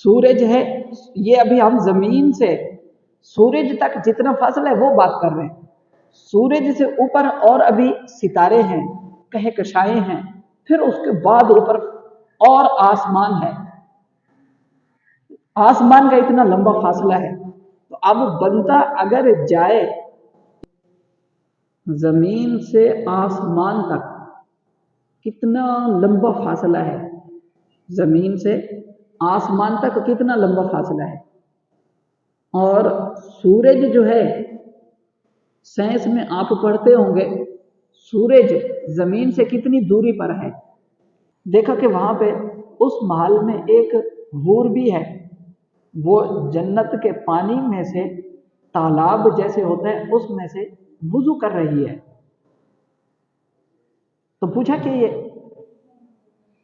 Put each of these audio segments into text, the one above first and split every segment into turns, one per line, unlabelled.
सूरज है, ये अभी हम जमीन से सूरज तक जितना फासला है वो बात कर रहे हैं। सूरज से ऊपर और अभी सितारे हैं, कहकशाएं हैं, फिर उसके बाद ऊपर और आसमान है। आसमान का इतना लंबा फासला है। तो अब बंदा अगर जाए जमीन से आसमान तक, कितना लंबा फासला है। जमीन से आसमान तक कितना लंबा फासला है। और सूरज जो है, साइंस में आप पढ़ते होंगे, सूरज जमीन से कितनी दूरी पर है। देखा कि वहां पे उस महल में एक हूर भी है, वो जन्नत के पानी में से, तालाब जैसे होता है उसमें से वुजू कर रही है। तो पूछा कि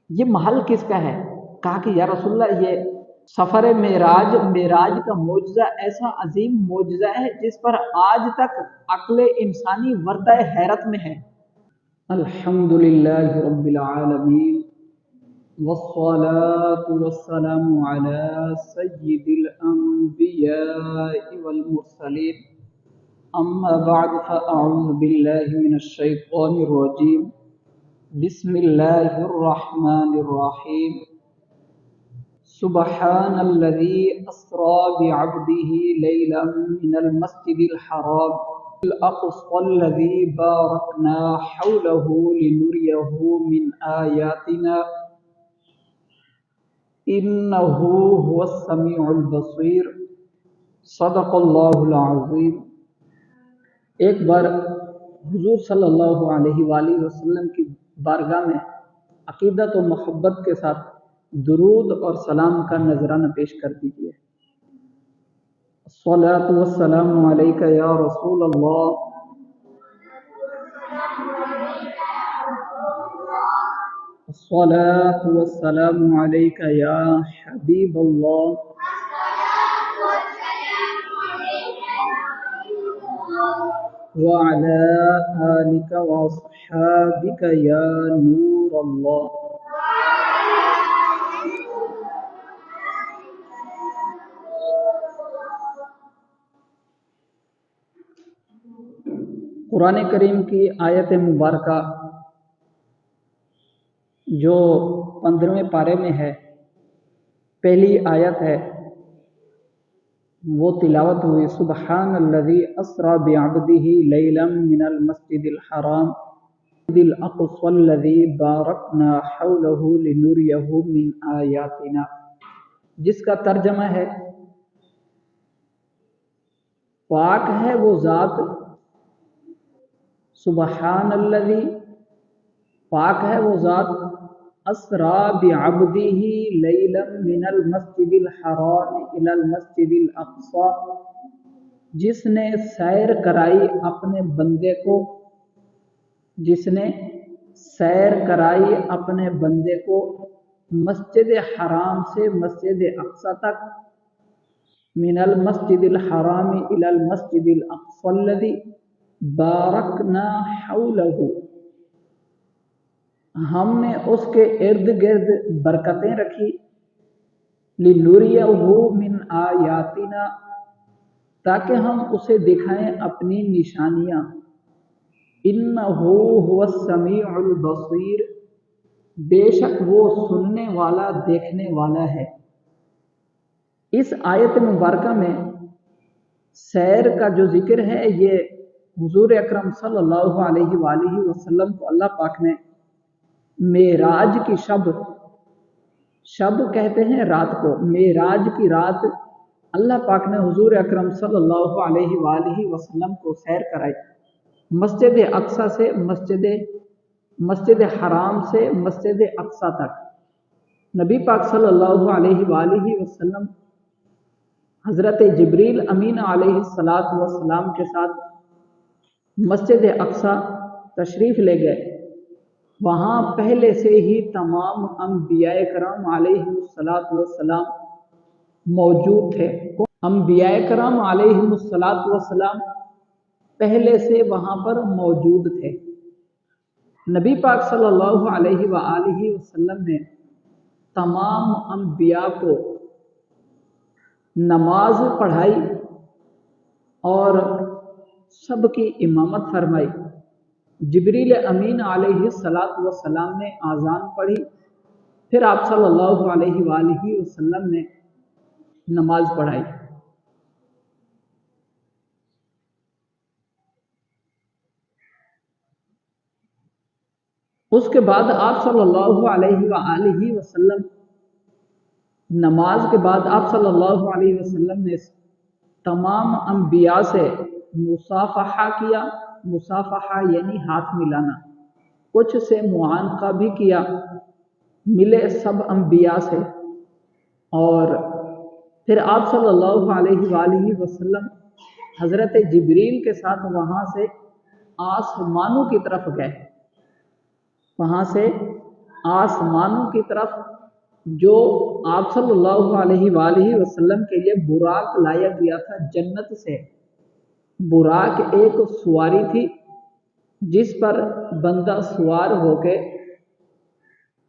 ये महल किसका है। कहा कि या रसूलल्लाह, ये सफर मेराज, मेराज का मौजज़ा ऐसा अजीम मौजज़ा है जिस पर आज तक अक्ल इंसानी वर्ताए हैरत में है। अल्हम्दुलिल्लाहि रब्बिल आलमीन वस्सलातु वस्सलामु अला सय्यिदिल अंबियाइ वल मुरसलीन अम्मा बअद फअऊज़ु बिल्लाहि मिनश शैतानिर रजीम बिस्मिल्लाहिर रहमानिर रहीम सुब्हानल्लज़ी अस्रा बिअब्दिही लैलन मिनल मस्जिदिल हराम इल अक़सल्लज़ी बारकना हौलहु लिनुरियहु मिन आयातिना इन्नहु हुवस समीउल बसीर। सदक़ल्लाहुल अज़ीम। एक बार हुजूर सल्लल्लाहु अलैहि वसल्लम की बारगाह में अकीदत और मोहब्बत के साथ दुरूद और सलाम का नजराना पेश कर दीजिए। अस्सलातु वस्सलामु अलैका या रसूल अल्लाह, अस्सलातु वस्सलामु अलैका या हबीब अल्लाह, व अला आलिका व अस्हाबिका या नूर अल्लाह। कुरान करीम की आयत मुबारका जो 15वें पारे में है, पहली आयत है, वो तिलावत हुई। सुब्हानल्लज़ी अस्रा बिअब्दिही लैलन मिनल मस्जिदिल हराम दिल अक़सल्लज़ी बारकना हौलहु लिनुरियहु मिन आयातिना, जिसका तर्जमा है, पाक है वो ज़ात, सुब्हानल्लज़ी, पाक है वो ज़ात, अस्रा बिअब्दिही लैलन मिनल मस्जिदिल हराम इलल मस्जिदिल अक़सा, जिसने सैर कराई अपने बंदे को, जिसने सैर कराई अपने बंदे को मस्जिद हराम से मस्जिद अक़सा तक, मिनल मस्जिदिल हराम इलल मस्जिदिल अक़सल्लज़ी बारकना हौलहु, हमने उसके इर्द गिर्द बरकतें रखी, लिनुरियहु मिन आयातिना, ताकि हम उसे दिखाएं अपनी निशानियां। इन्नहु हुवस समीउल बसीर, बेशक वो सुनने वाला देखने वाला है। इस आयत मुबारका में सैर का जो जिक्र है, ये हुजूर अकरम सल्लल्लाहु अलैहि वसल्लम को अल्लाह पाक ने मेराज की शब कहते हैं रात को, मेराज की रात अल्लाह पाक ने हुजूर अकरम सल्लल्लाहु अलैहि वसल्लम को सैर कराई, मस्जिद अक़सा से मस्जिद हराम से मस्जिद अक़सा तक। नबी पाक सल्लल्लाहु अलैहि वसल्लम हज़रत जिब्रील अमीन अलैहिस्सलातु वस्सलाम के साथ मस्जिद अक़सा तशरीफ़ ले गए। वहाँ पहले से ही तमाम अंबियाए कराम अलैहिमुस्सलातु वस्सलाम मौजूद थे। अंबियाए कराम अलैहिमुस्सलातु वस्सलाम पहले से वहाँ पर मौजूद थे। नबी पाक सल्लल्लाहु अलैहि वसल्लम ने तमाम अंबिया को नमाज पढ़ाई और सबकी इमामत फरमाई। जिब्रील अमीन अलैहिस्सलातु वस्सलाम ने आज़ान पढ़ी, फिर आप सल्लल्लाहु अलैहि वसल्लम ने नमाज पढ़ाई। उसके बाद आप सल्लल्लाहु अलैहि वसल्लम नमाज के बाद आप सल्लल्लाहु अलैहि वसल्लम ने तमाम अंबिया से मुसाफहा किया। मुसाफहा यानी हाथ मिलाना। कुछ से मुआनका भी किया, मिले सब अंबिया से। और फिर आप सल्लल्लाहु अलैहि वसल्लम हज़रत जिब्रील के साथ वहाँ से आसमानों की तरफ गए। वहाँ से आसमानों की तरफ जो आप सल्लल्लाहु अलैहि वसल्लम के लिए बुराक लाया गया था जन्नत से। बुराक एक सवारी थी जिस पर बंदा सवार होके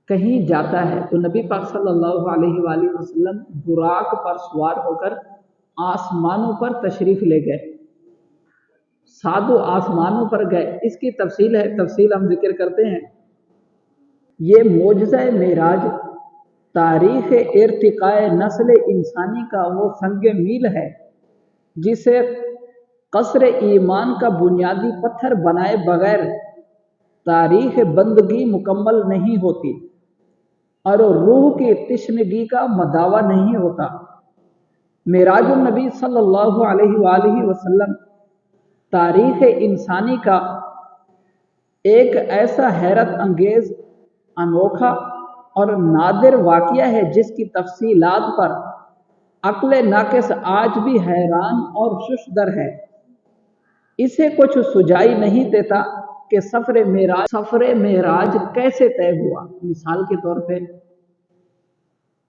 कहीं जाता है, तो नबी पाक सल्लल्लाहु अलैहि वसल्लम बुराक पर सवार होकर आसमानों पर तशरीफ ले गए। सातों आसमानों पर गए। इसकी तफसील है, तफसील हम जिक्र करते हैं। ये मोजज़ा मेराज तारीख़ इर्तिक़ाए नस्ल इंसानी का वो संग मील है जिसे कसर ईमान का बुनियादी पत्थर बनाए बगैर तारीख़ बंदगी मुकम्मल नहीं होती और रूह की तिश्नगी का मदावा नहीं होता। मेराजुन नबी सल्लल्लाहु अलैहि वसल्लम तारीख़ इंसानी का एक ऐसा हैरत अंगेज़, अनोखा और नादिर वाक़या है जिसकी तफसीलात पर अक्ल नाक़िस आज भी हैरान और शुशदर है। इसे कुछ सुझाई नहीं देता कि सफ़र मेराज कैसे तय हुआ। मिसाल के तौर पे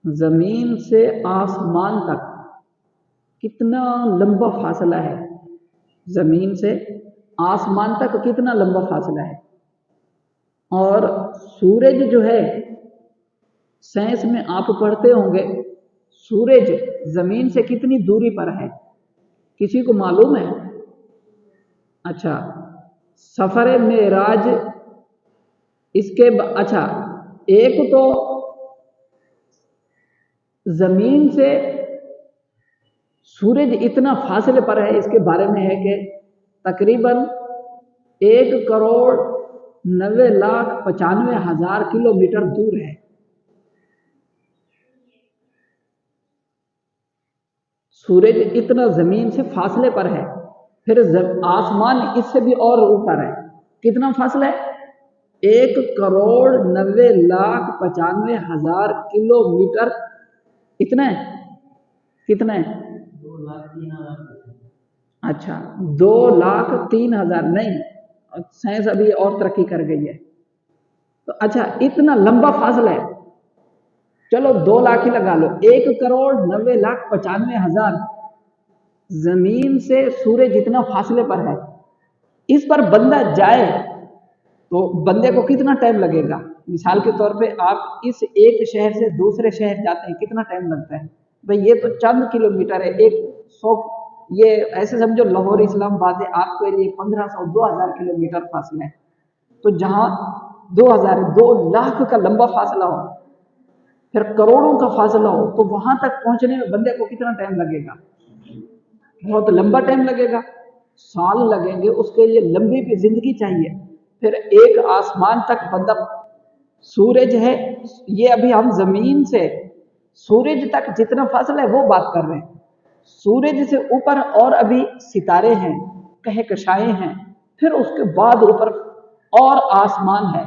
ज़मीन से आसमान तक कितना लंबा फासला है। ज़मीन से आसमान तक कितना लंबा फासला है। और सूरज जो है, साइंस में आप पढ़ते होंगे, सूरज ज़मीन से कितनी दूरी पर है, किसी को मालूम है? अच्छा, सफ़र मेराज इसके अच्छा, एक तो ज़मीन से सूरज इतना फासले पर है, इसके बारे में है कि तकरीबन 1,90,95,000 किलोमीटर दूर है। सूरज इतना ज़मीन से फासले पर है। फिर आसमान इससे भी और ऊपर है। कितना फासला है? 1,90,95,000 किलोमीटर। इतना है? कितना है? 2,03,000। अच्छा, 2,03,000 नहीं, साइंस अभी और तरक्की कर गई है। तो अच्छा, इतना लंबा फासला है। चलो 2 लाख ही लगा लो। 1,90,95,000 जमीन से सूरज जितना फासले पर है। इस पर बंदा जाए तो बंदे को कितना टाइम लगेगा? मिसाल के तौर पे आप इस एक शहर से दूसरे शहर जाते हैं, कितना टाइम लगता है? भाई ये तो चंद किलोमीटर है। 100, ये ऐसे समझो लाहौर इस्लामाबाद है, आपके लिए 1500-2000 किलोमीटर फासला है। तो जहाँ 2000 2 लाख का लंबा फासला हो, फिर करोड़ों का फासला हो, तो वहां तक पहुंचने में बंदे को कितना टाइम लगेगा? बहुत लंबा टाइम लगेगा, साल लगेंगे। उसके लिए लंबी भी जिंदगी चाहिए। फिर एक आसमान तक बंदा, सूरज है ये, अभी हम जमीन से सूरज तक जितना फासला है वो बात कर रहे हैं। सूरज से ऊपर और अभी सितारे हैं, कहकशाएं हैं, फिर उसके बाद ऊपर और आसमान है।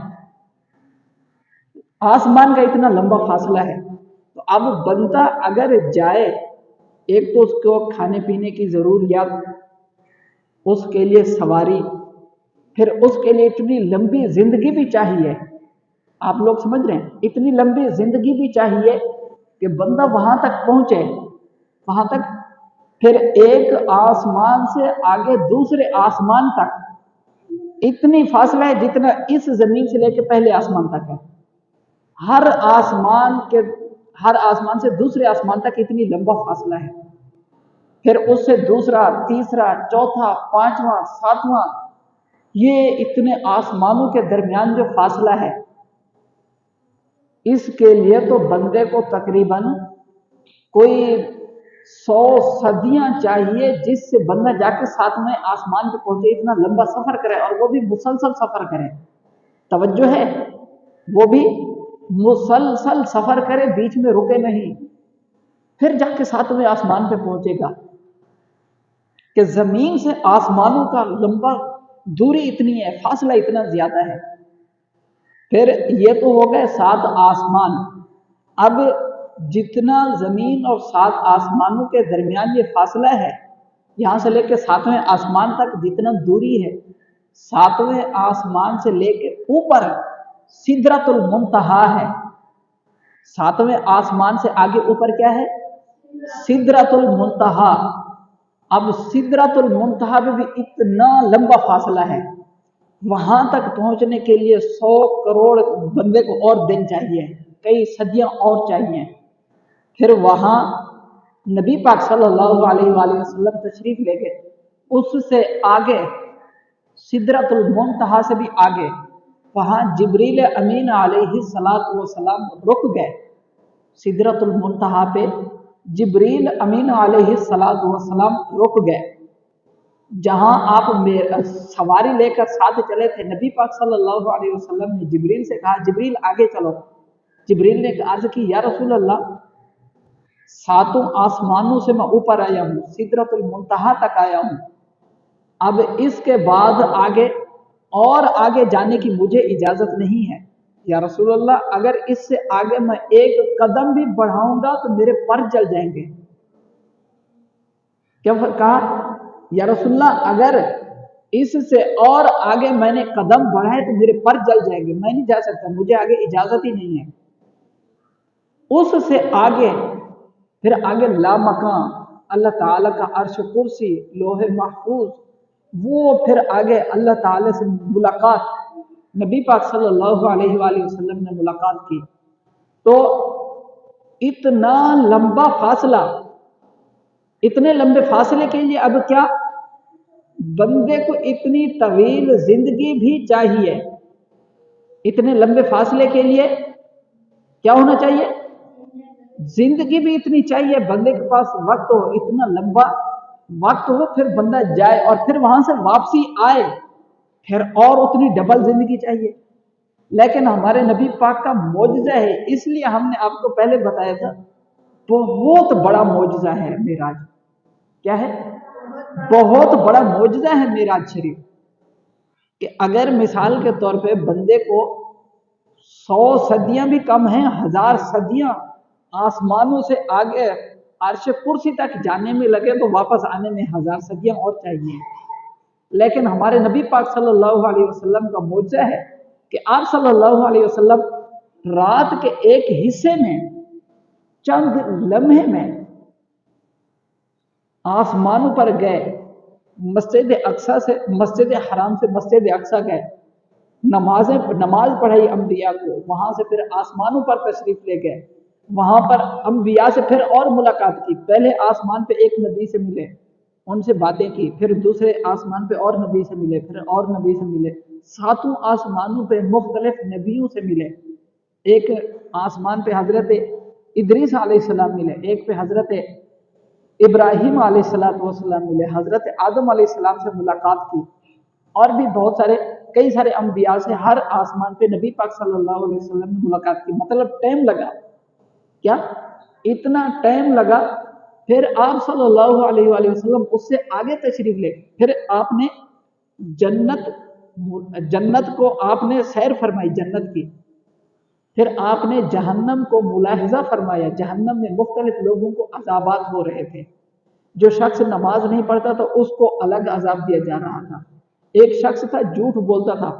आसमान का इतना लंबा फासला है। तो अब बंदा अगर जाए, एक तो उसको खाने पीने की जरूरियात, उसके लिए सवारी, फिर उसके लिए इतनी लंबी जिंदगी भी चाहिए। आप लोग समझ रहे हैं? इतनी लंबी जिंदगी भी चाहिए कि बंदा वहां तक पहुंचे। वहां तक फिर एक आसमान से आगे दूसरे आसमान तक इतनी फासला है जितना इस जमीन से लेकर पहले आसमान तक है। हर आसमान से दूसरे आसमान तक इतनी लंबा फासला है। फिर उससे दूसरा, तीसरा, चौथा, पांचवा, सातवां, ये इतने आसमानों के दरमियान जो फासला है, इसके लिए तो बंदे को तकरीबन कोई 100 सदियां चाहिए जिससे बंदा जाके सातवें आसमान पे पहुंचे। इतना लंबा सफर करे और वो भी मुसलसल सफर करे। तवज्जो है, वो भी मुसलसल सफर करे, बीच में रुके नहीं, फिर जाके सातवें आसमान पे पहुंचेगा। कि जमीन से आसमानों का लंबा दूरी इतनी है, फासला इतना ज्यादा है। फिर ये तो हो गए 7 आसमान। अब जितना जमीन और 7 आसमानों के दरमियान ये फासला है, यहां से लेकर 7वें आसमान तक जितना दूरी है, 7वें आसमान से लेकर ऊपर सिदरतुल मुंतहा है। 7वें आसमान से आगे ऊपर क्या है? सिदरतुल मुंतहा। अब सिदरतुल मुंतहा में भी इतना लंबा फासला है, वहां तक पहुंचने के लिए 100 करोड़ बंदे को और दिन चाहिए, कई सदियां और चाहिए। फिर वहां नबी पाक सल्लल्लाहु अलैहि वसल्लम तशरीफ ले गए। उससे आगे सिदरतुल मुंतहा से भी आगे वहां जिब्रील अमीन अलैहिस्सलातु वस्सलाम रुक गए। सिदरतुल मुंतहा पे जिब्रील अमीन अलैहिस्सलातु वस्सलाम रुक गए। जहां आप सवारी लेकर साथ चले थे, नबी पाक सल्लल्लाहु अलैहि वसल्लम ने जिब्रील से कहा, जिब्रील आगे चलो। जिब्रील ने अर्ज की, या रसूल अल्लाह, 7 आसमानों से मैं ऊपर आया हूं, सिदरतुल मुंतहा तक आया हूं, अब इसके बाद आगे और आगे जाने की मुझे इजाजत नहीं है। या रसूल अल्लाह, अगर इससे आगे मैं एक कदम भी बढ़ाऊंगा तो मेरे पर जल जाएंगे। क्या कहा? या रसूलल्लाह, अगर इससे और आगे मैंने कदम बढ़ाए तो मेरे पर जल जाएंगे, मैं नहीं जा सकता, मुझे आगे इजाजत ही नहीं है। उससे आगे फिर आगे लामकां, अल्लाह ताला का अर्श कुर्सी, लोहे महफूज, वो फिर आगे अल्लाह ताला से मुलाकात। नबी पाक सल्लल्लाहु अलैहि वसल्लम ने मुलाकात की। तो इतना लंबा फासला, इतने लंबे फासले के लिए अब क्या, बंदे को इतनी तवील जिंदगी भी चाहिए। इतने लंबे फासले के लिए क्या होना चाहिए? जिंदगी भी इतनी चाहिए, बंदे के पास वक्त हो, इतना लंबा वक्त हो, फिर बंदा जाए और फिर वहां से वापसी आए, फिर और उतनी डबल जिंदगी चाहिए। लेकिन हमारे नबी पाक का मौजज़ा है, इसलिए हमने आपको पहले बताया था, बहुत बड़ा मौजज़ा है मेराज। क्या है? बहुत बड़ा मौजज़ा है मेराज शरीफ। कि अगर मिसाल के तौर पे बंदे को 100 सदियां भी कम हैं, 1000 सदियां आसमानों से आगे अर्श कुर्सी तक जाने में लगे तो वापस आने में 1000 सदियां और चाहिए। लेकिन हमारे नबी पाक सल्लल्लाहु अलैहि वसल्लम का मौजज़ा है कि आप सल्लल्लाहु अलैहि वसल्लम रात के एक हिस्से में, चंद लम्हे में आसमानों पर गए, मस्जिद अक्सा से, मस्जिद हराम से मस्जिद अक्सा गए, नमाज पढ़ाई अंबिया को, वहां से फिर आसमानों पर तशरीफ ले गए, वहां पर अंबिया से फिर और मुलाकात की। पहले आसमान पे एक नबी से मिले, उनसे बातें की, फिर दूसरे आसमान पे और नबी से मिले, फिर और नबी से मिले, 7 आसमानों पे मुख्तलिफ नबियों से मिले। एक आसमान पे हजरत इदरीस अलैहिस्सलाम मिले, एक पे हजरत इब्राहिम अलैहिस्सलाम मिले, हजरत आदम अलैहिस्सलाम से मुलाकात की, और भी बहुत सारे कई सारे अंबिया से हर आसमान पे नबी पाक सल्लल्लाहु अलैहि वसल्लम ने मुलाकात की। मतलब टाइम लगा, क्या इतना टाइम लगा। फिर आप सल्लल्लाहु अलैहि वसल्लम उससे आगे तशरीफ ले, फिर आपने जन्नत को आपने सैर फरमाई, जन्नत की। फिर आपने जहन्नम को मुलाहिजा फरमाया, जहन्नम में मुख्तलिफ लोगों को अजाबात हो रहे थे। जो शख्स नमाज नहीं पढ़ता था उसको अलग अजाब दिया जा रहा था। एक शख्स था झूठ बोलता था,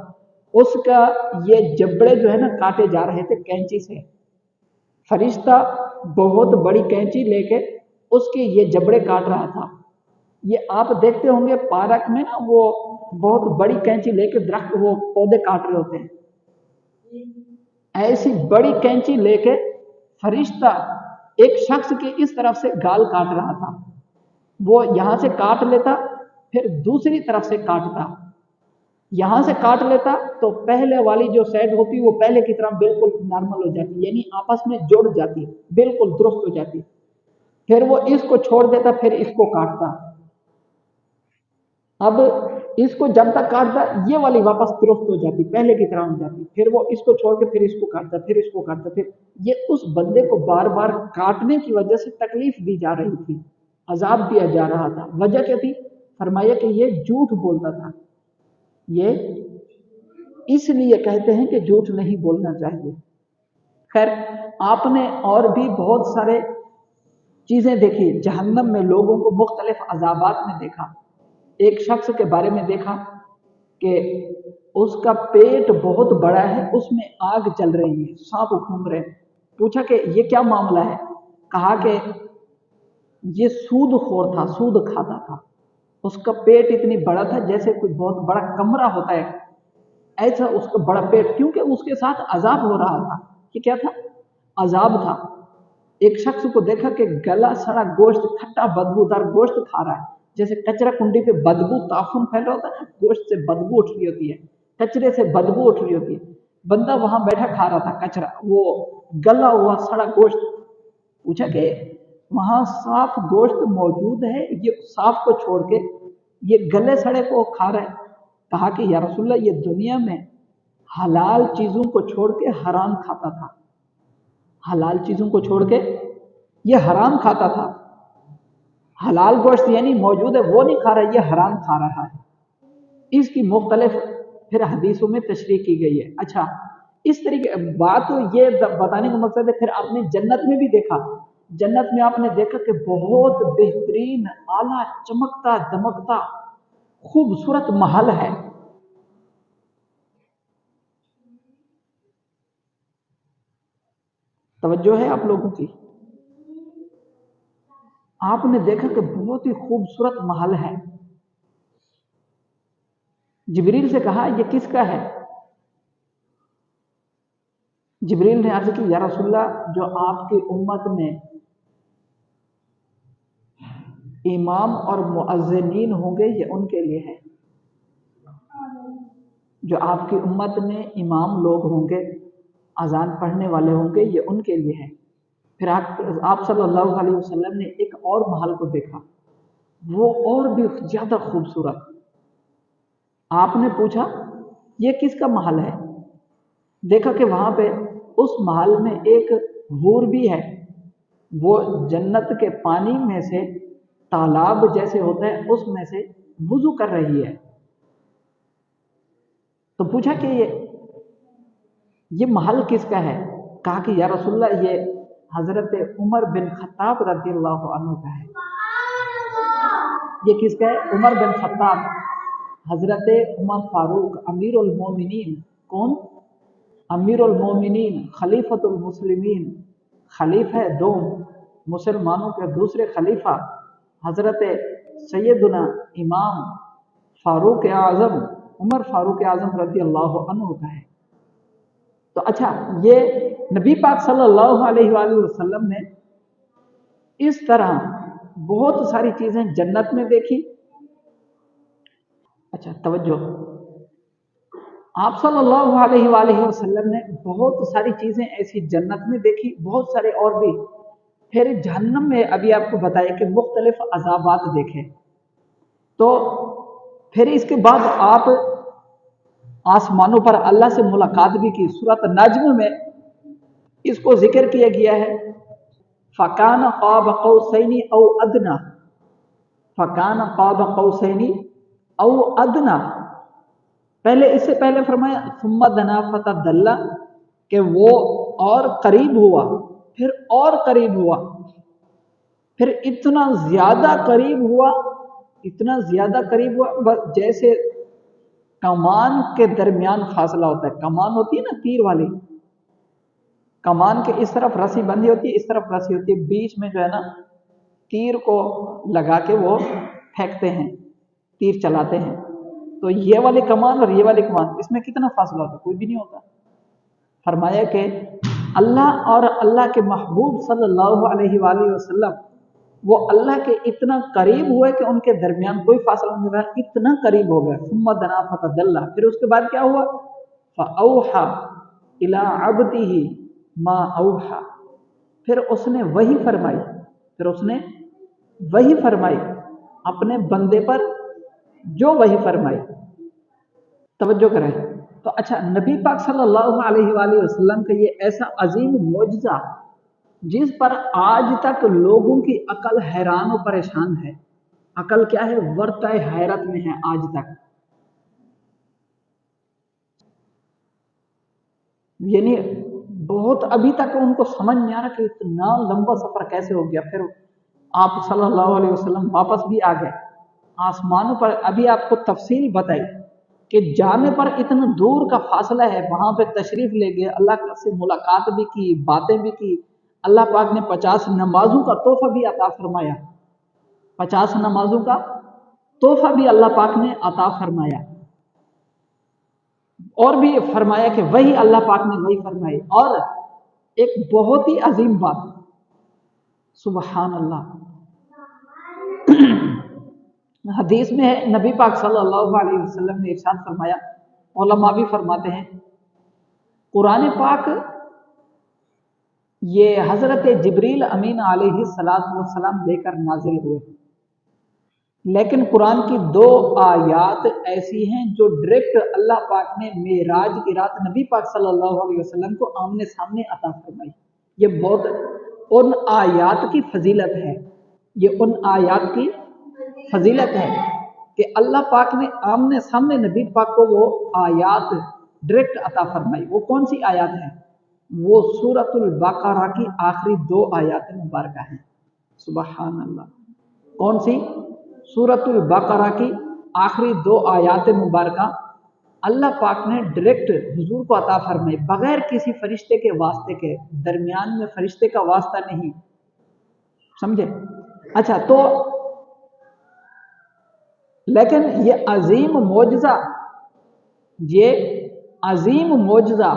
उसका ये जबड़े जो है ना काटे जा रहे थे कैंची से। फरिश्ता बहुत बड़ी कैंची लेके उसके ये जबड़े काट रहा था। ये आप देखते होंगे पार्क में ना, वो बहुत बड़ी कैंची लेके दरख्त वो पौधे काट रहे होते हैं। ऐसी बड़ी कैंची लेके फरिश्ता एक शख्स के इस तरफ से गाल काट रहा था। वो यहाँ से काट लेता, फिर दूसरी तरफ से काटता। यहाँ से काट लेता तो पहले वाली जो साइड होती वो पहले की तरह बिल्कुल नॉर्मल हो जाती, यानी आपस में जुड़ जाती, बिल्कुल दुरुस्त हो जाती। फिर वो इसको छोड़ देता, फिर इसको काटता। अब इसको जब तक काटता ये वाली वापस दुरुस्त हो जाती, पहले की तरह हो जाती। फिर वो इसको छोड़ के फिर इसको काटता, फिर इसको काटता। फिर ये उस बंदे को बार बार काटने की वजह से तकलीफ दी जा रही थी, अजाब दिया जा रहा था। वजह क्या थी? फरमाया कि ये झूठ बोलता था। ये इसलिए कहते हैं कि झूठ नहीं बोलना चाहिए। खैर, आपने और भी बहुत सारे चीजें देखी जहन्नम में, लोगों को मुख्तलिफ अजाबात में देखा। एक शख्स के बारे में देखा कि उसका पेट बहुत बड़ा है, उसमें आग चल रही है, सांप घूम रहे हैं। पूछा कि ये क्या मामला है? कहा कि ये सूद खोर था, सूद खाता था। उसका पेट इतनी बड़ा था जैसे कोई बहुत बड़ा कमरा होता है, ऐसा उसका बड़ा पेट, क्योंकि उसके साथ अजाब हो रहा था। ये क्या था? अजाब था। एक शख्स को देखा कि गला सड़ा गोश्त, खट्टा बदबूदार गोश्त खा रहा है, जैसे कचरा कुंडी पे बदबू ताफुन फैल रहा होता है ना, गोश्त से बदबू उठ रही होती है, कचरे से बदबू उठ रही होती है। बंदा वहां बैठा खा रहा था कचरा, वो गला हुआ सड़ा गोश्त। पूछा कि वहां साफ गोश्त मौजूद है, ये साफ को छोड़ के ये गले सड़े को खा रहा है। कहा कि या रसूलल्लाह, ये दुनिया में हलाल चीजों को छोड़ के हराम खाता था, हलाल चीजों को छोड़ के ये हराम खाता था। हलाल गोश्त यानी मौजूद है वो नहीं खा रहा, ये हराम खा रहा है। इसकी मुख्तलिफ फिर हदीसों में तशरीह की गई है। अच्छा, इस तरीके बात तो ये बताने का मकसद है, फिर आपने जन्नत में भी देखा। जन्नत में आपने देखा कि बहुत बेहतरीन, आला, चमकता दमकता खूबसूरत महल है। तवज्जो है आप लोगों की? आपने देखा कि बहुत ही खूबसूरत महल है। जिब्रील से कहा ये किसका है? जिब्रील ने अर्ज की, या रसूलल्लाह, जो आपकी उम्मत में इमाम और मुअज्जिनीन होंगे ये उनके लिए है। जो आपकी उम्मत में इमाम लोग होंगे, अजान पढ़ने वाले होंगे, ये उनके लिए है। फिर आप सल्लल्लाहु अलैहि वसल्लम ने एक और महल को देखा, वो और भी ज्यादा खूबसूरत। आपने पूछा ये किसका महल है? देखा कि वहां पे उस महल में एक हूर भी है, वो जन्नत के पानी में से, तालाब जैसे होता है उसमें से वुजू कर रही है। तो पूछा कि ये महल किसका है? कहा कि या रसूलल्लाह, ये हजरत उमर बिन खत्ताब रज़ियल्लाहु अन्हु का है। ये किसका है? उमर बिन खत्ताब, हजरत उमर फारूक अमीरुल मोमिनीन। कौन? अमीरुल मोमिनीन, खलीफतुल मुस्लिमीन, खलीफा दो मुसलमानों के दूसरे खलीफा, हजरत सैयदुना इमाम फारूक आजम, उमर फारूक आजम रज़ियल्लाहु अन्हु का है। तो अच्छा, ये नबी पाक सल्लल्लाहु अलैहि वसल्लम ने इस तरह बहुत सारी चीजें जन्नत में देखी। अच्छा तवज्जो, आप सल्लल्लाहु अलैहि वसल्लम ने बहुत सारी चीजें ऐसी जन्नत में देखी, बहुत सारे और भी। फिर जहन्नम में अभी आपको बताया कि मुख्तलिफ अजाबात देखे। तो फिर इसके बाद आप आसमानों पर अल्लाह से मुलाकात भी की। सूरत नज्म में इसको जिक्र किया गया है, फ़कान क़ाब क़ौसैनी औ अदना, फ़कान क़ाब क़ौसैनी औ अदना। पहले, इससे पहले फरमाया सुम्मा दना फ़तदल्ला, कि वो और करीब हुआ, फिर और करीब हुआ, फिर इतना ज्यादा करीब हुआ, इतना ज्यादा करीब हुआ, बस जैसे कमान के दरमियान फासला होता है। कमान होती है ना तीर वाली, कमान के इस तरफ रस्सी बंधी होती है, इस तरफ रस्सी होती है, बीच में जो है ना तीर को लगा के वो फेंकते हैं, तीर चलाते हैं। तो ये वाली कमान और ये वाली कमान, इसमें कितना फासला होता है? कोई भी नहीं होता। फरमाया कि अल्लाह और अल्लाह के महबूब सल्लल्लाहु अलैहि वसल्लम वो अल्लाह के इतना करीब हुए कि उनके दरमियान कोई फासला नहीं रहा, इतना करीब हो गया। सुम्मा दना फतदल्ला, फिर उसके बाद क्या हुआ? फअौहा इला अब्दिही मा औहा, फिर उसने वही फरमाई, फिर उसने वही फरमाई अपने बंदे पर जो वही फरमाई। तवज्जो करें तो अच्छा, नबी पाक सल्लल्लाहु अलैहि वसल्लम का ये ऐसा अजीम मोजज़ा जिस पर आज तक लोगों की अकल हैरान और परेशान है, अकल क्या है, वर्ताए हैरत में है आज तक। यानी बहुत अभी तक उनको समझ नहीं आ रहा कि इतना लंबा सफर कैसे हो गया। फिर आप सल्लल्लाहु अलैहि वसल्लम वापस भी आ गए आसमानों पर। अभी आपको तफसील बताई कि जाने पर इतना दूर का फासला है, वहां पे तशरीफ ले गए, अल्लाह से मुलाकात भी की, बातें भी की। अल्लाह पाक ने 50 नमाजों का तोहफा भी अता फरमाया, 50 नमाजों का तोहफा भी अल्लाह पाक ने अता फरमाया। और भी फरमाया कि वही अल्लाह पाक ने वही फरमाई। और एक बहुत ही अजीम बात, सुबहान अल्लाह, हदीस में है, नबी पाक सल्लल्लाहु अलैहि वसल्लम ने इरशाद फरमाया, उलमा भी फरमाते हैं, कुरान पाक ये हजरत जिब्रील अमीन अलैहिस्सलातु वस्सलाम लेकर नाजिल हुए, लेकिन कुरान की 2 आयात ऐसी हैं जो डायरेक्ट अल्लाह पाक ने मेराज की रात नबी पाक सल्लल्लाहु अलैहि वसल्लम को आमने सामने अता फरमाई। ये बहुत उन आयात की फजीलत है, ये उन आयात की फजीलत है कि अल्लाह पाक ने आमने सामने नबी पाक को वो आयात डायरेक्ट अता फरमाई। वो कौन सी आयात है? वो सूरतुल बकरा की आखिरी 2 आयात मुबारक हैं। सुबहान अल्लाह। कौन सी? सूरतुल बकरा की आखिरी 2 आयात मुबारक अल्लाह पाक ने डायरेक्ट हुजूर को अता फरमाई, बगैर किसी फरिश्ते के वास्ते के, दरमियान में फरिश्ते का वास्ता नहीं। समझे? अच्छा, तो लेकिन ये अजीम मोजज़ा, ये अजीम मोजज़ा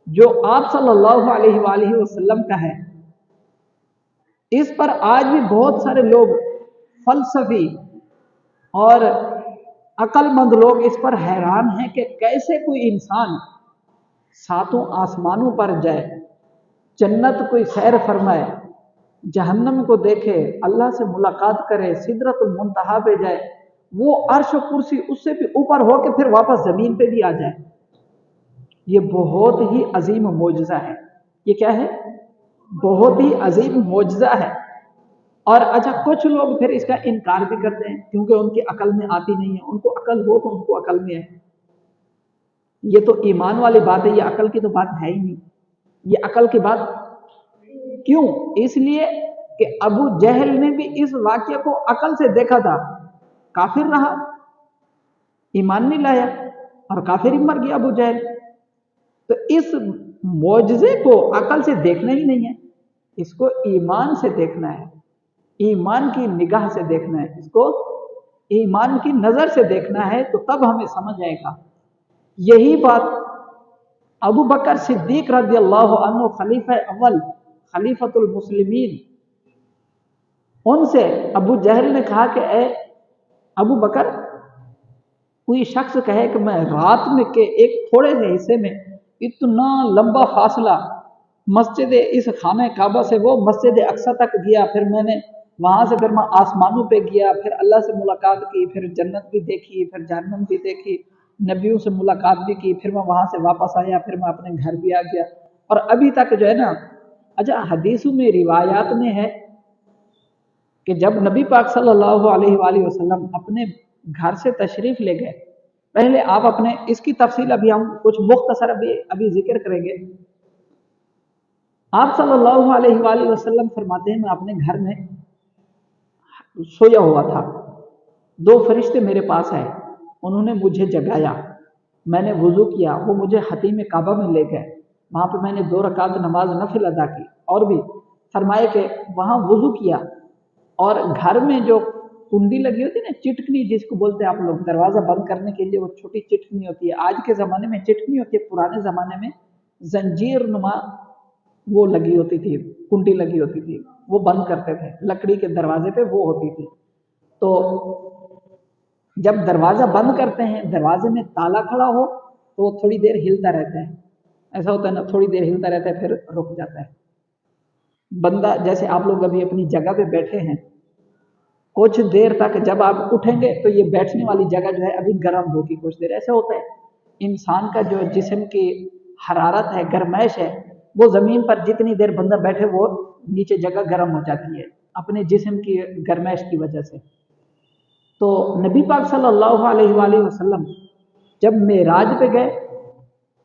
जो आप सल्लल्लाहु अलैहि वसल्लम का है, इस पर आज भी बहुत सारे लोग फलसफी और अक्लमंद लोग इस पर हैरान हैं कि कैसे कोई इंसान 7 आसमानों पर जाए, जन्नत कोई सैर फरमाए, जहन्नम को देखे, अल्लाह से मुलाकात करे, सिदरतुल मुंतहा पे जाए, वो अर्श कुर्सी उससे भी ऊपर हो के फिर वापस जमीन पे भी आ जाए। ये बहुत ही अजीम मोजज़ा है। ये क्या है? बहुत ही अजीम मोजज़ा है। और अच्छा, कुछ लोग फिर इसका इनकार भी करते हैं क्योंकि उनकी अकल में आती नहीं है। उनको अकल हो तो उनको अकल में है, ये तो ईमान वाली बात है, ये अकल की तो बात है ही नहीं। ये अकल की बात क्यों? इसलिए कि अबू जहल ने भी इस वाक्य को अकल से देखा था, काफिर रहा, ईमान नहीं लाया और काफिर ही मर गया अबू जहल। तो इस मोजज़े को अकल से देखना ही नहीं है, इसको ईमान से देखना है, ईमान की निगाह से देखना है, इसको ईमान की नजर से देखना है, तो तब हमें समझ आएगा। यही बात अबू बकर सिद्दीक रज़ियल्लाहु अन्हु खलीफा अव्वल, खलीफतुल मुस्लिमीन, उनसे अबू जहल ने कहा कि ए अबू बकर, कोई शख्स कहे कि मैं रात में के एक थोड़े से हिस्से में इतना लंबा फासला मस्जिद इस खाने काबा से वो मस्जिद अक्सा तक गया, फिर मैंने वहां से फिर मैं आसमानों पे गया, फिर अल्लाह से मुलाकात की, फिर जन्नत भी देखी, फिर जहन्नम भी देखी, नबियों से मुलाकात भी की, फिर मैं वहां से वापस आया, फिर मैं अपने घर भी आ गया, और अभी तक जो है ना। अच्छा, हदीसों में रिवायात में है कि जब नबी पाक सल्लल्लाहु अलैहि वसल्लम अपने घर से तशरीफ ले गए, पहले आप अपने इसकी तफसील अभी हम कुछ मुख्तसर अभी जिक्र करेंगे। आप सल्लल्लाहु अलैहि वसल्लम फरमाते हैं, मैं अपने घर में सोया हुआ था, 2 फरिश्ते मेरे पास आए, उन्होंने मुझे जगाया, मैंने वुजू किया, वो मुझे हतीम काबा में ले गए, वहां पे मैंने 2 रकात नमाज नफिल अदा की, और भी फरमाए कि वहां वुजू किया, और घर में जो कुंडी लगी होती है ना, चिटकनी जिसको बोलते हैं आप लोग, दरवाजा बंद करने के लिए वो छोटी चिटकनी होती है, आज के जमाने में चिटकनी होती है, पुराने जमाने में जंजीर नुमा वो लगी होती थी, कुंडी लगी होती थी, वो बंद करते थे लकड़ी के दरवाजे पे वो होती थी। तो जब दरवाजा बंद करते हैं, दरवाजे में ताला खड़ा हो तो वो थोड़ी देर हिलता रहता है, ऐसा होता है ना, थोड़ी देर हिलता रहता है फिर रुक जाता है। बंदा जैसे आप लोग अभी अपनी जगह पे बैठे हैं, कुछ देर तक जब आप उठेंगे तो ये बैठने वाली जगह जो है अभी गर्म होगी कुछ देर, ऐसे होता है। इंसान का जो जिस्म की हरारत है, गर्माइश है, वो ज़मीन पर जितनी देर बंदा बैठे वो नीचे जगह गर्म हो जाती है अपने जिस्म की गर्माइश की वजह से। तो नबी पाक सल्लल्लाहु अलैहि वसल्लम जब मेराज पे गए,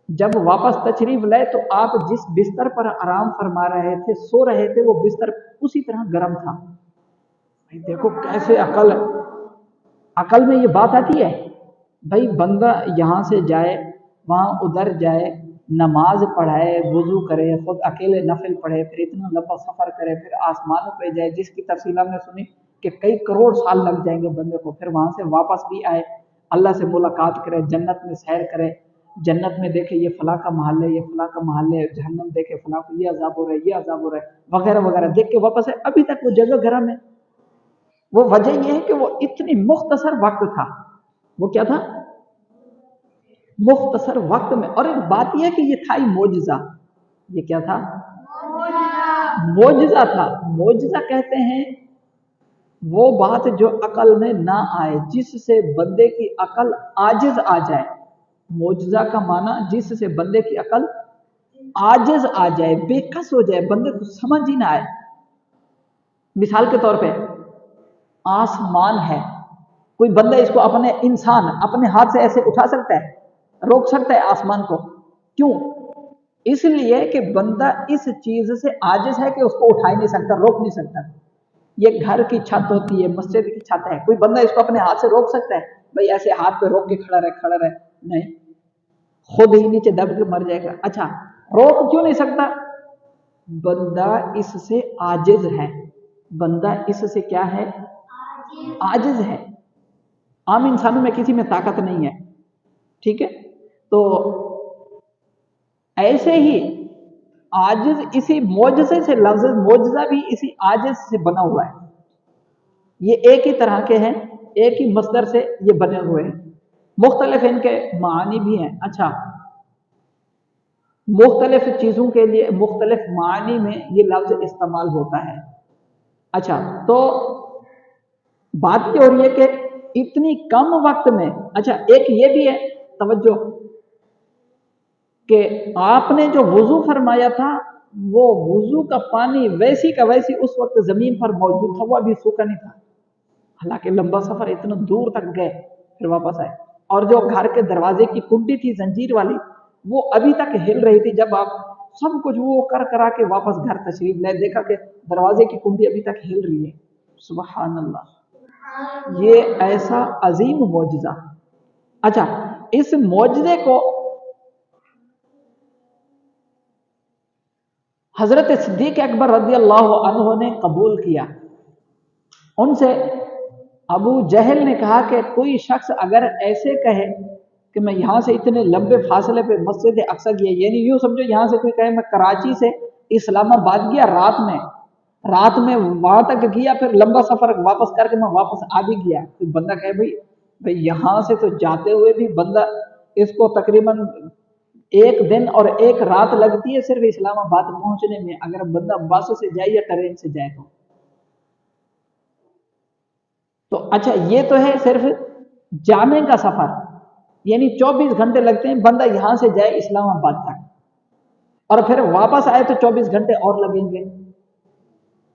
जब वापस तशरीफ लाए, तो आप जिस बिस्तर पर आराम फरमा रहे थे, सो रहे थे, वो बिस्तर उसी तरह गर्म था। देखो कैसे अकल में ये बात आती है। भाई बंदा यहाँ से जाए, वहाँ उधर जाए, नमाज पढ़ाए, वुजू करे, खुद अकेले नफिल पढ़े, फिर इतना लंबा सफ़र करे, फिर आसमानों पे जाए, जिसकी तफसील हमने सुनी कि कई करोड़ साल लग जाएंगे बंदे को, फिर वहाँ से वापस भी आए, अल्लाह से मुलाकात करे, जन्नत में सैर करे, जन्नत में देखे ये फला का महल है, ये फला का महल है, जहन्नम देखे फला को ये अजाब हो रहा है, ये अजाब हो रहा है, वगैरह वगैरह, देख के वापस है। अभी तक वो जगह गर्म है। वो वजह यह है कि वो इतनी मुख्तसर वक्त था। वो क्या था? मुख्तसर वक्त में। और एक बात यह है कि ये था ही मोजज़ा। ये क्या था? मोजज़ा था। मोजज़ा कहते हैं वो बात जो अकल में ना आए, जिससे बंदे की अकल आजिज आ जाए। मोजज़ा का माना जिससे बंदे की अकल आजिज आ जाए, बेकस हो जाए, बंदे को समझ ही ना आए। मिसाल के तौर पे आसमान है, कोई बंदा इसको अपने इंसान अपने हाथ से ऐसे उठा सकता है, रोक सकता है आसमान को? क्यों? इसलिए कि बंदा इस चीज से आजिज है कि उसको उठा ही नहीं सकता, रोक नहीं सकता। ये घर की छत होती है, मस्जिद की छत है, कोई बंदा इसको अपने हाथ से रोक सकता है? भाई ऐसे हाथ पे रोक के खड़ा रहे, नहीं, खुद ही नीचे दब के मर जाएगा। अच्छा, रोक क्यों नहीं सकता? बंदा इससे आजिज है। बंदा इससे क्या है? आजिज है। आम इंसानों में किसी में ताकत नहीं है, ठीक है? तो ऐसे ही आजिज इसी मोजज़े से, लफ्ज़ मोजज़ा भी इसी आजिज से बना हुआ है। ये एक ही तरह के हैं, एक ही मस्दर से ये बने हुए हैं। मुख्तलिफ इनके मानी भी हैं। अच्छा, मुख्तलिफ चीज़ों के लिए मुख्तलिफ मानी में ये लफ्ज़ इस्तेमाल होता है। अच्छा, तो बात ये हो रही है कि इतनी कम वक्त में, अच्छा एक ये भी है तवज्जो कि आपने जो वुजू फरमाया था, वो वुजू का पानी वैसी का वैसी उस वक्त जमीन पर मौजूद था, वो अभी सूखा नहीं था। हालांकि लंबा सफर, इतना दूर तक गए, फिर वापस आए, और जो घर के दरवाजे की कुंडी थी जंजीर वाली, वो अभी तक हिल रही थी। जब आप सब कुछ वो कर करा के वापस घर तशरीफ लाए, देखा कि दरवाजे की कुंडी अभी तक हिल रही है। सुबहान अल्लाह, ये ऐसा अजीम मौजज़ा। अच्छा, इस मौजज़े को हजरत सिद्दीक अकबर रज़ी अल्लाह अन्हु ने कबूल किया। उनसे अबू जहल ने कहा कि कोई शख्स अगर ऐसे कहे कि मैं यहाँ से इतने लंबे फासले पे मस्जिद अक्सा गया, यानी यूँ समझो यहाँ से कोई कहे मैं कराची से इस्लामाबाद गया रात में वहाँ तक गया, फिर लंबा सफ़र वापस करके मैं वापस आ भी गया, तो बंदा कहे भाई यहाँ से तो जाते हुए भी बंदा इसको तकरीबन एक दिन और एक रात लगती है सिर्फ इस्लामाबाद पहुंचने में, अगर बंदा बस से जाए या ट्रेन से जाए तो अच्छा ये तो है सिर्फ जाने का सफर, यानी 24 घंटे लगते हैं बंदा यहां से जाए इस्लामाबाद तक, और फिर वापस आए तो 24 घंटे और लगेंगे।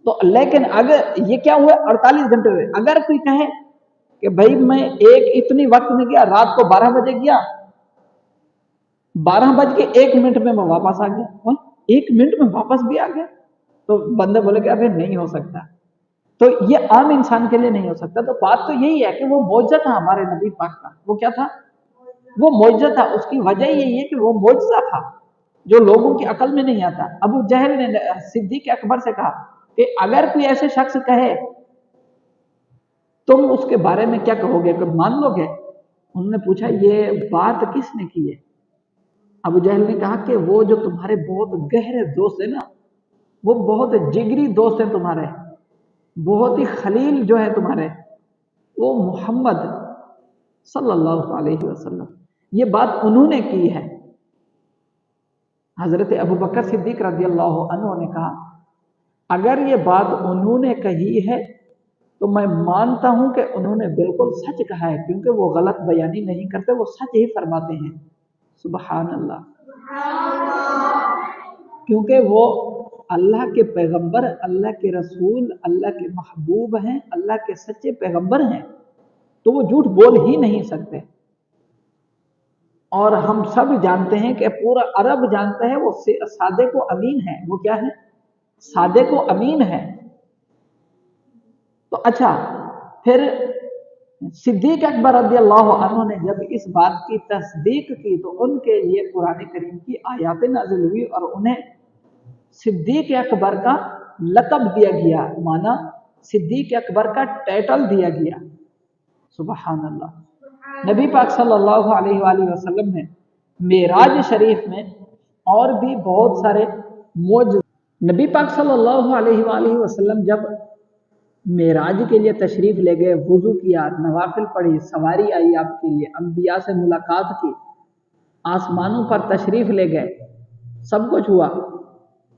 तो लेकिन अगर ये क्या हुआ, 48 घंटे हुए। अगर कोई कहे कि भाई मैं एक इतनी वक्त में गया, रात को 12 बजे गया, 12:01 में मैं वापस आ गया, 1 मिनट में वापस भी आ गया, तो बंदे बोले कि अबे नहीं हो सकता। तो ये आम इंसान के लिए नहीं हो सकता। तो बात तो यही है कि वो मौजज़ा था हमारे नबी पाक का। वो क्या था? वो मौजज़ा था। उसकी वजह यही है कि वो मौजज़ा था जो लोगों की अकल में नहीं आता। अबू जहल ने सिद्दीक अकबर से कहा कि अगर कोई ऐसे शख्स कहे तुम उसके बारे में क्या कहोगे, कि मान लोगे? उन्होंने पूछा ये बात किसने की है? अबू जहल ने कहा कि वो जो तुम्हारे बहुत गहरे दोस्त है ना, वो बहुत जिगरी दोस्त हैं तुम्हारे, बहुत ही खलील जो है तुम्हारे, वो मोहम्मद सल्लल्लाहु अलैहि वसल्लम। ये बात उन्होंने की है। हजरत अबू बकर सिद्दीक रज़ियल्लाहु अन्हु ने कहा, अगर ये बात उन्होंने कही है तो मैं मानता हूं कि उन्होंने बिल्कुल सच कहा है, क्योंकि वो गलत बयानी नहीं करते, वो सच ही फरमाते हैं। सुबहान अल्लाह। क्योंकि वो अल्लाह के पैगंबर, अल्लाह के रसूल, अल्लाह के महबूब हैं, अल्लाह के सच्चे पैगंबर हैं, तो वो झूठ बोल ही नहीं सकते। और हम सब जानते हैं कि पूरा अरब जानता है वो सादे को अमीन है। वो क्या है? सादे को अमीन है। तो अच्छा, फिर सिद्दीक अकबर रज़ियल्लाहु अन्हु ने जब इस बात की तस्दीक की तो उनके लिए कुरान करीम की आयतें नाज़िल हुई और उन्हें सिद्दीक अकबर का लक़ब दिया गया, माना सिद्दीक अकबर का टाइटल दिया गया। सुबहान अल्लाह। नबी पाक सल्लल्लाहु अलैहि वसल्लम ने मेराज शरीफ में और भी बहुत सारे मौज, नबी पाक सल्लल्लाहु अलैहि वसल्लम जब मेराज के लिए तशरीफ ले गए, वुजू किया, नवाफिल पढ़ी, सवारी आई आपके लिए, अंबिया से मुलाकात की, आसमानों पर तशरीफ ले गए, सब कुछ हुआ।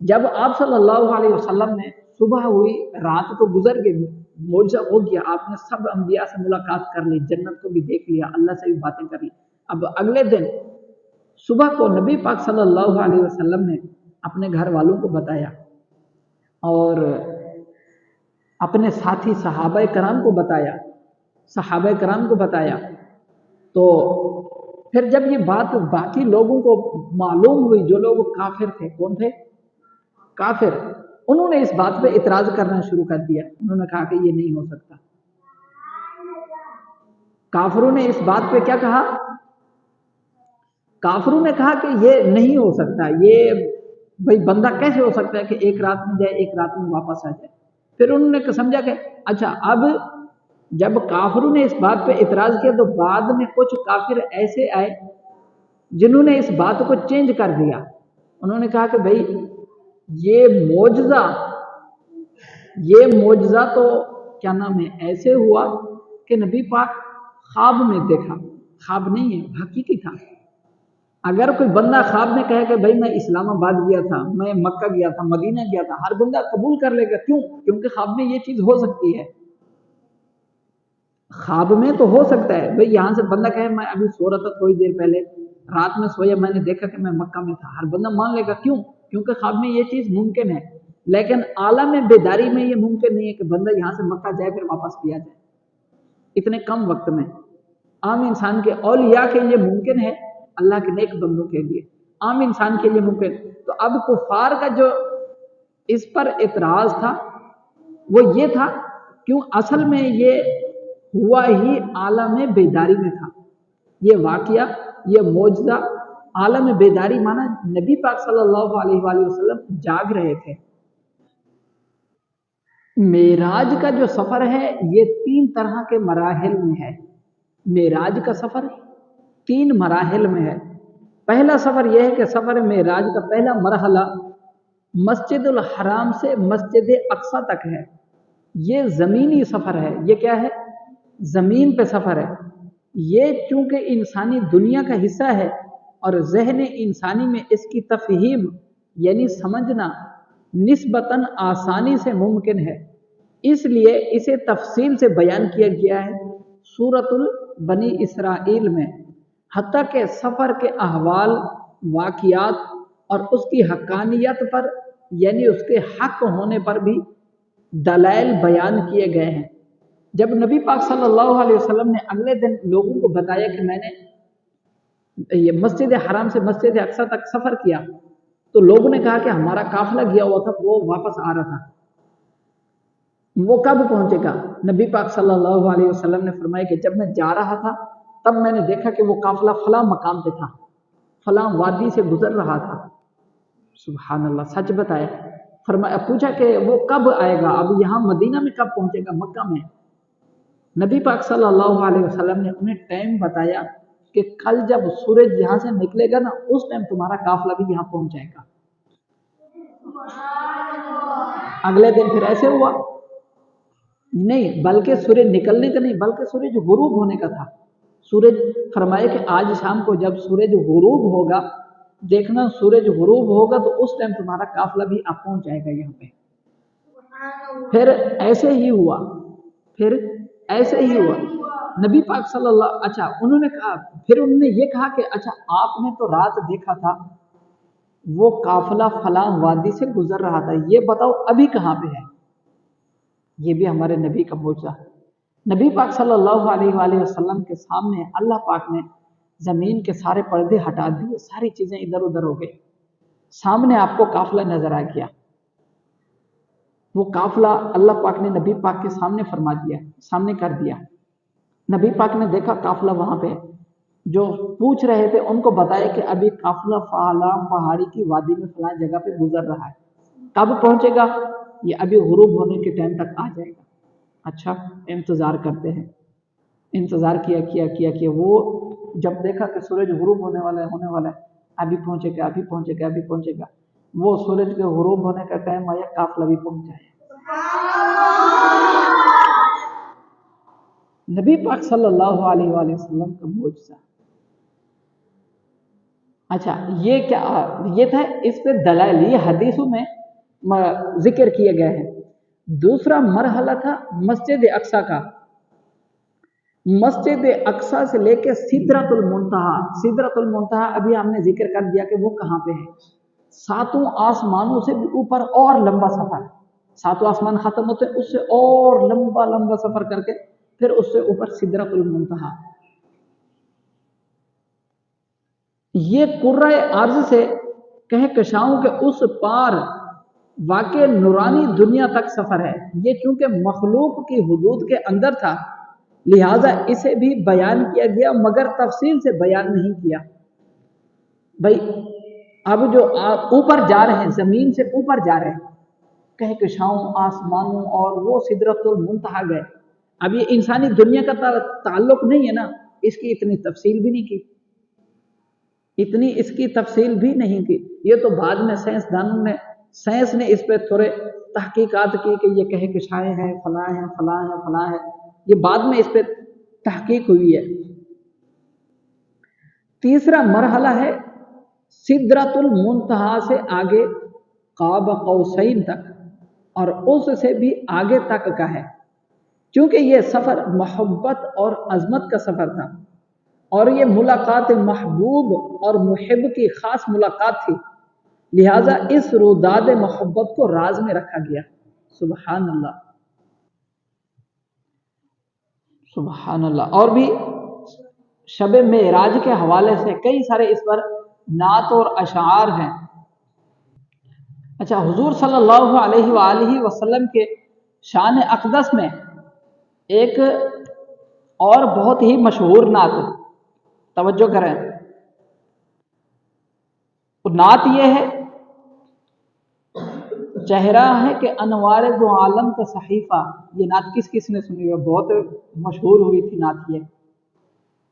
जब आप सल्लल्लाहु अलैहि वसल्लम ने, सुबह हुई, रात तो गुजर गई, मौजज़ा हो गया, आपने सब अंबिया से मुलाकात कर ली, जन्नत को भी देख लिया, अल्लाह से भी बातें कर ली। अब अगले दिन सुबह को नबी पाक सल्लल्लाहु अलैहि वसल्लम ने अपने घर वालों को बताया और अपने साथी सहाबा कराम को बताया, सहाबा कराम को बताया। तो फिर जब ये बात बाकी लोगों को मालूम हुई, जो लोग काफिर थे, कौन थे? काफिर, उन्होंने इस बात पे इतराज करना शुरू कर दिया। उन्होंने कहा कि ये नहीं हो सकता। काफिरों ने इस बात पे क्या कहा? काफिरों ने कहा कि ये नहीं हो सकता, ये भाई बंदा कैसे हो सकता है कि एक रात में जाए, एक रात में वापस आ जाए। फिर उन्होंने समझा कि अच्छा, अब जब काफिरों ने इस बात पे इतराज किया तो बाद में कुछ काफिर ऐसे आए जिन्होंने इस बात को चेंज कर दिया। उन्होंने कहा कि भाई ये मोजज़ा तो क्या नाम है, ऐसे हुआ कि नबी पाक ख्वाब में देखा, ख्वाब नहीं है, हकीकी था। अगर कोई बंदा ख्वाब में कहे कि भाई मैं इस्लामाबाद गया था, मैं मक्का गया था, मदीना गया था, हर बंदा कबूल कर लेगा। क्यों? क्योंकि ख्वाब में ये चीज हो सकती है। ख्वाब में तो हो सकता है, भाई यहां से बंदा कहे मैं अभी सो रहा था, थोड़ी देर पहले रात में सोया, मैंने देखा कि मैं मक्का में था, हर बंदा मान लेगा। क्यों? क्योंकि ख्वाब में ये चीज मुमकिन है। लेकिन आलम बेदारी में ये मुमकिन नहीं है कि बंदा यहाँ से मक्का जाए फिर वापस भी आ जाए इतने कम वक्त में। आम इंसान के, औलिया के लिए मुमकिन है, अल्लाह के नेक बंदों के लिए, आम इंसान के लिए मुमकिन। तो अब कुफार का जो इस पर इतराज था वो ये था, क्यों? असल में ये हुआ ही आलम बेदारी में था। ये वाकया, ये मौजज़ा आलम बेदारी, माना नबी पाक सल्लल्लाहु अलैहि वसल्लम जाग रहे थे। मेराज का जो सफर है ये 3 तरह के मराहिल में है। मेराज का सफर 3 मराहिल में है। पहला सफर यह है कि सफर मेराज का पहला मरहला मस्जिदुल हराम से मस्जिद अक्सा तक है। ये ज़मीनी सफर है। ये क्या है? ज़मीन पे सफर है। ये चूंकि इंसानी दुनिया का हिस्सा है और ज़हन इंसानी में इसकी तफहीम यानी समझना निस्बतन आसानी से मुमकिन है, इसलिए इसे तफसील से बयान किया गया है सूरतुल बनी इसराइल में। हत्ता के सफ़र के अहवाल, वाक़ियात और उसकी हक्कानियत पर यानी उसके हक होने पर भी दलाइल बयान किए गए हैं। जब नबी पाक सल्लल्लाहु अलैहि वसल्लम ने अगले दिन लोगों को बताया कि मैंने ये मस्जिद हराम से मस्जिद अक्सा तक सफ़र किया, तो लोगों ने कहा कि हमारा काफिला गया हुआ था, वो वापस आ रहा था, वो कब पहुंचेगा? नबी पाक सल्लल्लाहु अलैहि वसल्लम ने फरमाया कि जब मैं जा रहा था तब मैंने देखा कि वो काफिला फलां मकाम पे था, फलां वादी से गुजर रहा था। सुभान अल्लाह, सच बताया। फरमाया, पूछा कि वो कब आएगा, अब यहाँ मदीना में कब पहुंचेगा, मक्का में? नबी पाक सल्लल्लाहु अलैहि वसल्लम ने उन्हें टाइम बताया कि कल जब सूरज यहाँ से निकलेगा ना, उस टाइम तुम्हारा काफिला भी यहाँ पहुंच जाएगा। अगले दिन फिर ऐसे हुआ नहीं, बल्कि सूरज निकलने का नहीं, बल्कि सूरज गुरूब होने का था। सूरज फरमाए कि आज शाम को जब सूरज गुरूब होगा, देखना सूरज गुरूब होगा तो उस टाइम तुम्हारा काफिला भी आप पहुंच जाएगा यहाँ पे। फिर ऐसे ही हुआ, फिर ऐसे ही हुआ। नबी पाक सल्लल्लाहु, अच्छा उन्होंने कहा, फिर उन्होंने ये कहा कि अच्छा आपने तो रात देखा था वो काफिला फलां वादी से गुजर रहा था, ये बताओ अभी कहाँ पे है। ये भी हमारे नबी का मोजा। नबी पाक सल्लल्लाहु अलैहि वसल्लम के सामने अल्लाह पाक ने ज़मीन के सारे पर्दे हटा दिए, सारी चीज़ें इधर उधर हो गई, सामने आपको काफिला नजर आ गया। वो काफिला अल्लाह पाक ने नबी पाक के सामने फरमा दिया, सामने कर दिया। नबी पाक ने देखा काफिला वहां पे, जो पूछ रहे थे उनको बताया कि अभी काफिला फलां पहाड़ी की वादी में फलां जगह पे गुजर रहा है, कब पहुंचेगा, ये अभी गुरूब होने के टाइम तक आ जाएगा। अच्छा इंतजार करते हैं, इंतजार किया किया किया किया, वो जब देखा कि सूरज गुरूब होने वाला है, होने वाला है, अभी पहुंचेगा अभी पहुंचेगा अभी पहुंचेगा, वो सूरज के गुरूब होने का टाइम आया, काफिला भी पहुंच जाए। नबी पाक सल्लल्लाहु अलैहि वसल्लम का मोजज़ा। अच्छा ये क्या, ये था इस पे दलाइल, ये हदीसों में जिक्र किए गए हैं। दूसरा मरहला था मस्जिद अक्सा का। मस्जिद अक्सा से लेके सिदरतुल मुंतहा, सिदरतुल मुंतहा अभी हमने जिक्र कर दिया कि वो कहाँ पे है। सातों आसमानों से भी ऊपर और लंबा सफर, सातों आसमान खत्म होते हैं उससे और लंबा लंबा सफर करके फिर उससे ऊपर सिदरतुल मुंतहा। ये कुर्रा अर्ज से कहकशाओं के उस पार वाकई नूरानी दुनिया तक सफर है। ये चूंकि मखलूक की हुदूद के अंदर था, लिहाजा इसे भी बयान किया गया, मगर तफसील से बयान नहीं किया। भाई अब जो ऊपर जा रहे हैं, जमीन से ऊपर जा रहे हैं, कहकशाओं आसमानों और वो सिदरतुल मुंतहा गए। अब ये इंसानी दुनिया का ताल्लुक नहीं है ना, इसकी इतनी तफसील भी नहीं की, इतनी इसकी तफसील भी नहीं की। ये तो बाद में साइंसदानों ने, साइंस ने इस पर थोड़े तहकीकात की कि ये कहकशाएं हैं, फलां हैं, फलां हैं, फलां हैं, ये बाद में इस पर तहकीक हुई है। तीसरा मरहला है सिदरतुल मुंतहा से आगे काब कौसैन तक, और उससे भी आगे तक का है। क्योंकि ये सफर मोहब्बत और अजमत का सफर था, और ये मुलाकात महबूब और मुहिब की खास मुलाकात थी, लिहाजा इस रुदाद मोहब्बत को राज में रखा गया। सुबहान अल्लाह, सुबहान अल्लाह। और भी शब मेराज के हवाले से कई सारे इस पर नात और अशार हैं। अच्छा हुजूर सल्लल्लाहु अलैहि वसल्लम के शान अक़दस में एक और बहुत ही मशहूर नात, तवज्जो करें, तो नात ये है, चेहरा है कि अनवार दो आलम का सहीफा। ये नात किस किस ने सुनी है, बहुत मशहूर हुई थी नात ये,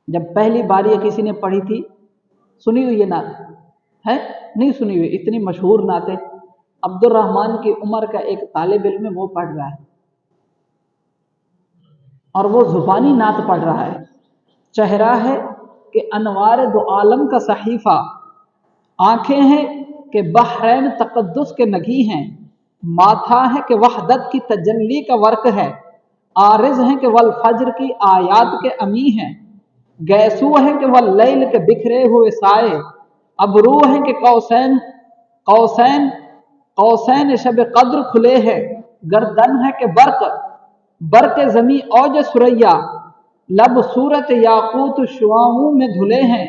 जब पहली बार ये किसी ने पढ़ी थी, सुनी हुई ये नात है, नहीं सुनी हुई, इतनी मशहूर नात है। अब्दुल रहमान की उम्र का एक तालिब इल्म है, वो पढ़ रहा है और वो जुबानी नात पढ़ रहा है। चेहरा है कि अनवार दो आलम का सहीफा, आंखें हैं कि बहरैन तकद्दुस के नगी हैं, माथा है कि वहदत की तजल्ली का वर्क है, आरिज है कि वल फज्र की आयात के अमी हैं, गैसू है कि वल लैल के बिखरे हुए साए, अबरू है कि कौसैन कौसैन कौसैन शब कद्र खुले हैं, गर्दन है कि बर्क बर्क जमी औज सुरैया, लब सूरत याकूत शुआओं में धुले हैं,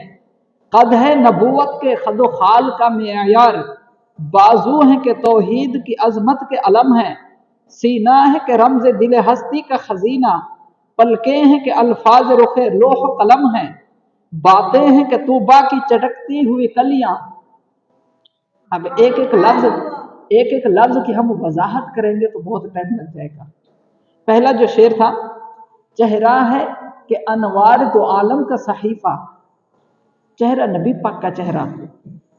कद है नबूवत के खदो खाल का मेयार, बाजू है कि तौहीद की अजमत के अलम है, सीना है कि रमज दिल हस्ती का खजीना, पलके हैं कि अल्फाज रुखे लोह कलम है, बातें हैं कि तूबा की चटकती हुई कलियां। अब एक एक लफ्ज की हम वजाहत करेंगे तो बहुत टाइम लग जाएगा। पहला जो शेर था, चेहरा है कि अनवार दो आलम का सहीफा, चेहरा नबी पाक का चेहरा,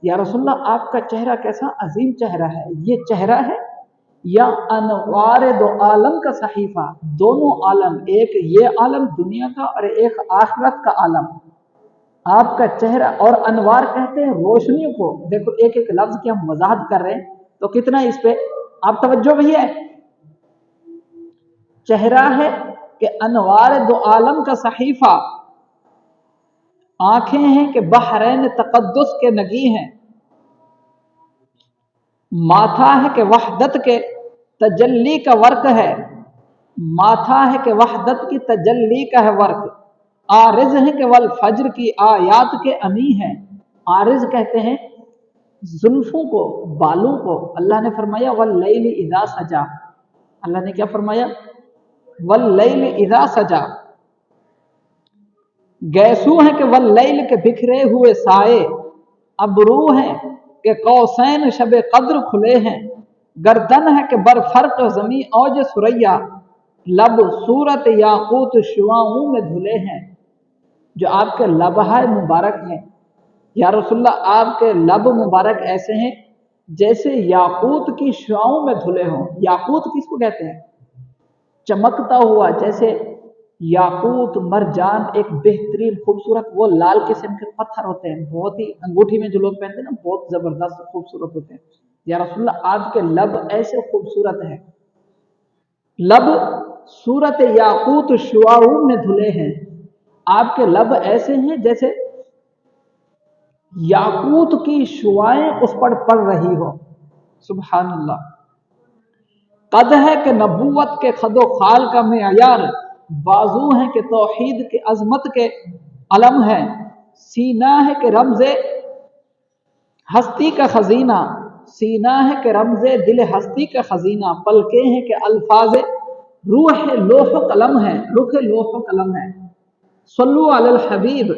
یا رسول اللہ آپ کا چہرہ کیسا عظیم چہرہ ہے، یہ چہرہ ہے یا انوار دو عالم کا صحیفہ، دونوں عالم، ایک یہ عالم دنیا کا اور ایک آخرت کا عالم، آپ کا چہرہ، اور انوار کہتے ہیں روشنیوں کو، دیکھو ایک ایک لفظ کی ہم وضاحت کر رہے ہیں تو کتنا اس پہ آپ توجہ بھی ہے، چہرہ ہے کہ انوار دو عالم کا صحیفہ، آنکھیں ہیں کہ بحرین تقدس کے نگی ہیں، ماتھا ہے کہ وحدت کے تجلی کا ورق ہے، ماتھا ہے کہ وحدت کی تجلی کا ہے ورق، عارض ہے کہ والفجر کی آیات کے امی ہیں، عارض کہتے ہیں زلفوں کو، بالوں کو، اللہ نے فرمایا واللیل اذا سجا، اللہ نے کیا فرمایا واللیل اذا سجا، گیسو ہیں کہ واللیل کے بکھرے ہوئے سائے، ابرو ہیں کہ قوسین شب قدر کھلے ہیں، گردن ہے کہ برفرق زمیں اوج سریا، لب صورت یاقوت شعاؤں میں دھلے ہیں، جو آپ کے لبہائے مبارک ہیں یا رسول اللہ، آپ کے لب مبارک ایسے ہیں جیسے یاقوت کی شعاؤں میں دھلے ہوں، یاقوت کس کو کہتے ہیں؟ چمکتا ہوا، جیسے یاقوت مرجان ایک بہترین خوبصورت وہ لال قسم کے پتھر ہوتے ہیں، بہت ہی انگوٹھی میں جو لوگ پہنتے ہیں نا بہت زبردست خوبصورت ہوتے ہیں، یا رسول اللہ آپ کے لب ایسے خوبصورت ہیں، لب صورت یاقوت شعاؤں میں دھلے ہیں، آپ کے لب ایسے ہیں جیسے یاقوت کی شعائیں اس پر پڑ رہی ہو، سبحان اللہ، قد ہے کہ نبوت کے خد و خال کا معیار، بازو ہے کہ توحید کے عظمت کے علم ہے، سینہ ہے کہ رمز ہستی کا خزینہ، سینہ ہے کہ رمز دل ہستی کا خزینہ، پلکیں ہیں کہ الفاظ روح لوح و قلم ہے، روح لوح و قلم ہے، صلو علی الحبیب